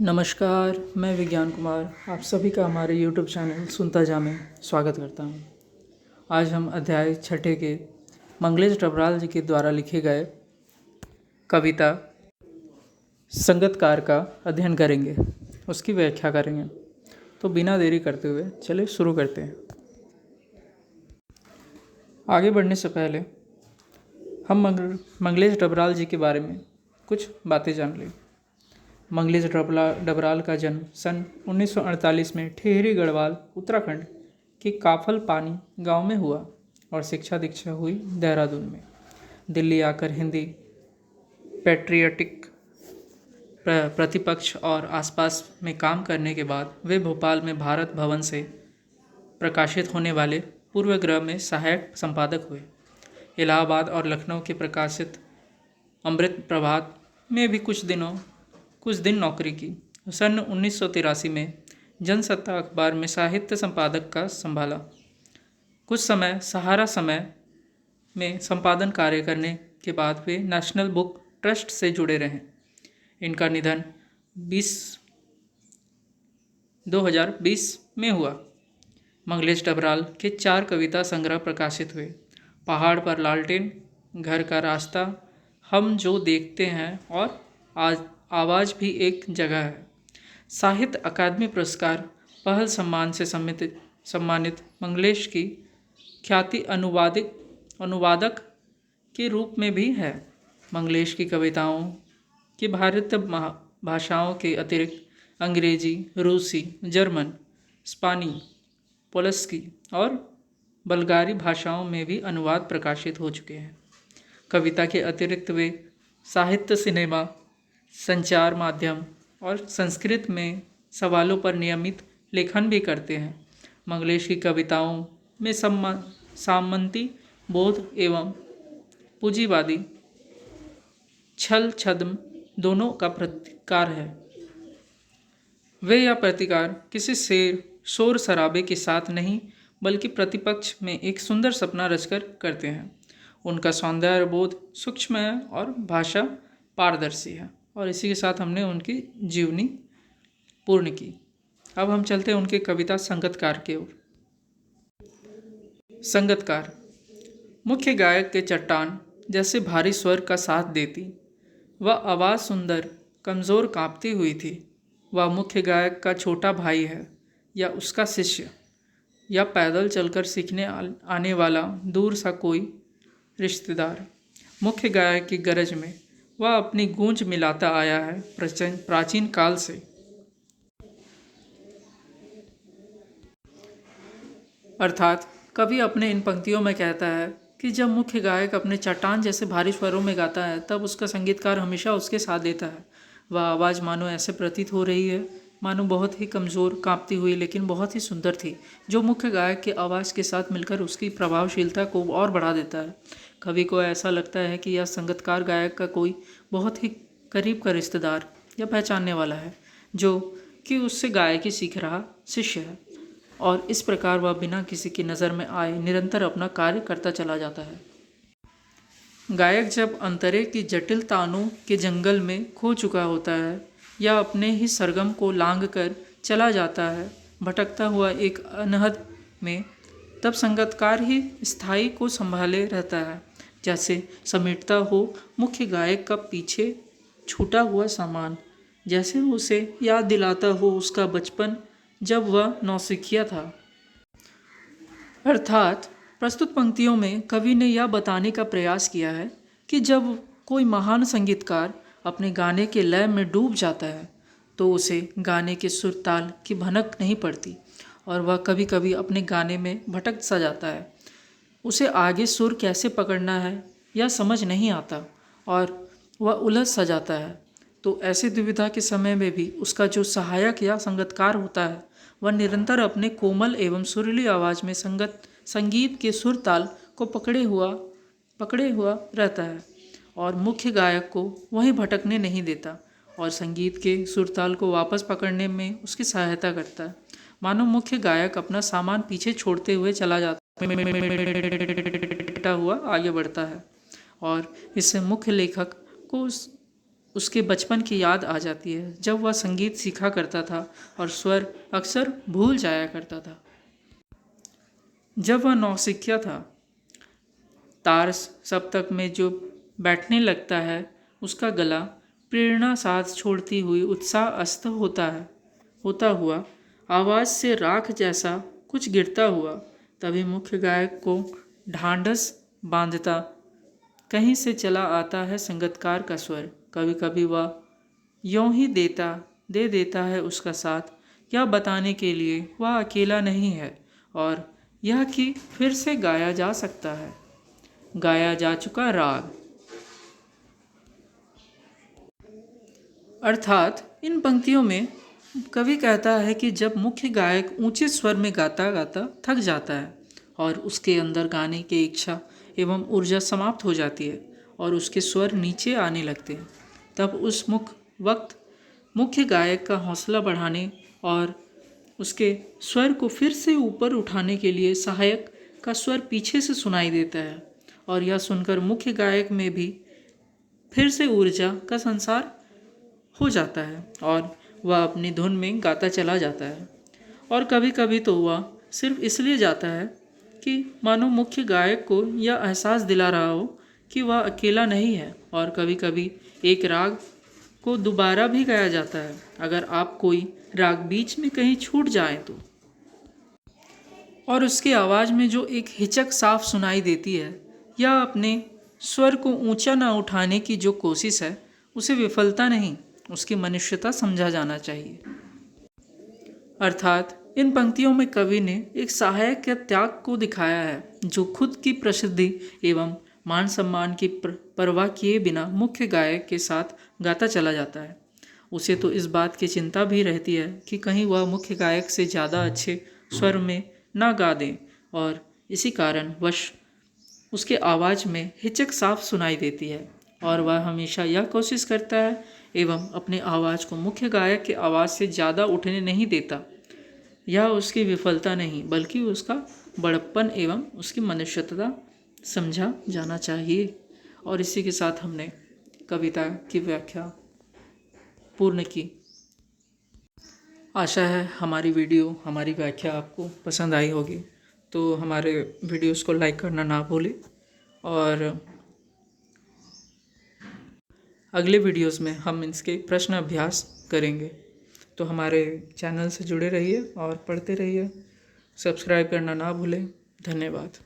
नमस्कार, मैं विज्ञान कुमार आप सभी का हमारे YouTube चैनल सुनता जा में स्वागत करता हूँ। आज हम अध्याय छठे के मंगलेश डबराल जी के द्वारा लिखे गए कविता संगतकार का अध्ययन करेंगे, उसकी व्याख्या करेंगे। तो बिना देरी करते हुए चलिए शुरू करते हैं। आगे बढ़ने से पहले हम मंगलेश डबराल जी के बारे में कुछ बातें जान लें। मंगलेश डबराल का जन्म सन 1948 में ठेहरी गढ़वाल उत्तराखंड के काफल पानी गांव में हुआ और शिक्षा दीक्षा हुई देहरादून में। दिल्ली आकर हिंदी पैट्रियटिक प्रतिपक्ष और आसपास में काम करने के बाद वे भोपाल में भारत भवन से प्रकाशित होने वाले पूर्वग्रह में सहायक संपादक हुए। इलाहाबाद और लखनऊ के प्रकाशित अमृत प्रभात में भी कुछ दिन नौकरी की। सन 1983 में जनसत्ता अखबार में साहित्य संपादक का संभाला। कुछ समय सहारा समय में संपादन कार्य करने के बाद वे नेशनल बुक ट्रस्ट से जुड़े रहे। इनका निधन 2020 में हुआ। मंगलेश डबराल के 4 कविता संग्रह प्रकाशित हुए। पहाड़ पर लालटेन, घर का रास्ता, हम जो देखते हैं और आवाज़ भी एक जगह है। साहित्य अकादमी पुरस्कार पहल सम्मान से सम्मानित मंगलेश की ख्याति अनुवादक के रूप में भी है। मंगलेश की कविताओं की भारतीय भाषाओं के अतिरिक्त अंग्रेजी, रूसी, जर्मन, स्पेनी, पोलस्की और बल्गारी भाषाओं में भी अनुवाद प्रकाशित हो चुके हैं। कविता के अतिरिक्त वे साहित्य, सिनेमा, संचार माध्यम और संस्कृत में सवालों पर नियमित लेखन भी करते हैं। मंगलेश की कविताओं में सामंती बोध एवं पूंजीवादी छल छद्म दोनों का प्रतिकार है। वे यह प्रतिकार किसी शोर शराबे के साथ नहीं बल्कि प्रतिपक्ष में एक सुंदर सपना रचकर करते हैं। उनका सौंदर्य बोध सूक्ष्म है और भाषा पारदर्शी है। और इसी के साथ हमने उनकी जीवनी पूर्ण की। अब हम चलते हैं उनके कविता संगतकार के ओर। संगतकार मुख्य गायक के चट्टान जैसे भारी स्वर का साथ देती। वह आवाज़ सुंदर कमज़ोर कांपती हुई थी। वह मुख्य गायक का छोटा भाई है या उसका शिष्य या पैदल चलकर सीखने आने वाला दूर सा कोई रिश्तेदार। मुख्य गायक की गरज में वह अपनी गूंज मिलाता आया है प्राचीन काल से। अर्थात कवि अपने इन पंक्तियों में कहता है कि जब मुख्य गायक अपने चट्टान जैसे भारी स्वरों में गाता है तब उसका संगीतकार हमेशा उसके साथ देता है। वह आवाज़ मानो ऐसे प्रतीत हो रही है मानो बहुत ही कमज़ोर कांपती हुई लेकिन बहुत ही सुंदर थी, जो मुख्य गायक की आवाज़ के साथ मिलकर उसकी प्रभावशीलता को और बढ़ा देता है। कवि को ऐसा लगता है कि यह संगतकार गायक का कोई बहुत ही करीब का रिश्तेदार या पहचानने वाला है, जो कि उससे गायकी सीख रहा शिष्य है। और इस प्रकार वह बिना किसी की नज़र में आए निरंतर अपना कार्य करता चला जाता है। गायक जब अंतरे की जटिल तानों के जंगल में खो चुका होता है या अपने ही सरगम को लांघ कर चला जाता है भटकता हुआ एक अनहद में, तब संगतकार ही स्थायी को संभाले रहता है, जैसे समेटता हो मुख्य गायक का पीछे छूटा हुआ सामान, जैसे उसे याद दिलाता हो उसका बचपन जब वह नौसिखिया था। अर्थात प्रस्तुत पंक्तियों में कवि ने यह बताने का प्रयास किया है कि जब कोई महान संगीतकार अपने गाने के लय में डूब जाता है तो उसे गाने के सुर ताल की भनक नहीं पड़ती और वह कभी कभी अपने गाने में भटक सा जाता है। उसे आगे सुर कैसे पकड़ना है यह समझ नहीं आता और वह उलझ सा जाता है। तो ऐसी दुविधा के समय में भी उसका जो सहायक या संगतकार होता है वह निरंतर अपने कोमल एवं सुरीली आवाज़ में संगीत के सुर ताल को पकड़े हुआ रहता है और मुख्य गायक को वहीं भटकने नहीं देता और संगीत के सुरताल को वापस पकड़ने में उसकी सहायता करता है। मानो मुख्य गायक अपना सामान पीछे छोड़ते हुए चला जाता हुआ आगे बढ़ता है और इससे मुख्य लेखक को उसके बचपन की याद आ जाती है, जब वह संगीत सीखा करता था और स्वर अक्सर भूल जाया करता था। जब वह नौसिखिया था, तार सप्तक में जो बैठने लगता है, उसका गला प्रेरणा साथ छोड़ती हुई उत्साह अस्त होता हुआ आवाज़ से राख जैसा कुछ गिरता हुआ, तभी मुख्य गायक को ढांढस बांधता कहीं से चला आता है संगीतकार का स्वर। कभी कभी वह यूं ही दे देता है उसका साथ, यह बताने के लिए वह अकेला नहीं है और यह कि फिर से गाया जा सकता है। गाया जा चुका राग। अर्थात इन पंक्तियों में कवि कहता है कि जब मुख्य गायक ऊंचे स्वर में गाता गाता थक जाता है और उसके अंदर गाने की इच्छा एवं ऊर्जा समाप्त हो जाती है और उसके स्वर नीचे आने लगते हैं, तब उस वक्त मुख्य गायक का हौसला बढ़ाने और उसके स्वर को फिर से ऊपर उठाने के लिए सहायक का स्वर पीछे से सुनाई देता है और यह सुनकर मुख्य गायक में भी फिर से ऊर्जा का संसार हो जाता है और वह अपनी धुन में गाता चला जाता है। और कभी कभी तो वह सिर्फ इसलिए जाता है कि मानो मुख्य गायक को यह एहसास दिला रहा हो कि वह अकेला नहीं है। और कभी कभी एक राग को दोबारा भी गाया जाता है अगर आप कोई राग बीच में कहीं छूट जाए तो, और उसकी आवाज़ में जो एक हिचक साफ सुनाई देती है, यह अपने स्वर को ऊंचा न उठाने की जो कोशिश है, उसे विफलता नहीं, उसकी मनुष्यता समझा जाना चाहिए। अर्थात इन पंक्तियों में कवि ने एक सहायक के त्याग को दिखाया है, जो खुद की प्रसिद्धि एवं मान सम्मान की परवाह किए बिना मुख्य गायक के साथ गाता चला जाता है। उसे तो इस बात की चिंता भी रहती है कि कहीं वह मुख्य गायक से ज़्यादा अच्छे स्वर में ना गा दें और इसी कारण वश उसके आवाज़ में हिचक साफ सुनाई देती है और वह हमेशा यह कोशिश करता है एवं अपने आवाज़ को मुख्य गायक की आवाज़ से ज़्यादा उठने नहीं देता। यह उसकी विफलता नहीं बल्कि उसका बड़प्पन एवं उसकी मनुष्यता समझा जाना चाहिए। और इसी के साथ हमने कविता की व्याख्या पूर्ण की। आशा है हमारी व्याख्या आपको पसंद आई होगी, तो हमारे वीडियोस को लाइक करना ना भूलें और अगले वीडियोस में हम इसके प्रश्न अभ्यास करेंगे। तो हमारे चैनल से जुड़े रहिए और पढ़ते रहिए। सब्सक्राइब करना ना भूलें। धन्यवाद।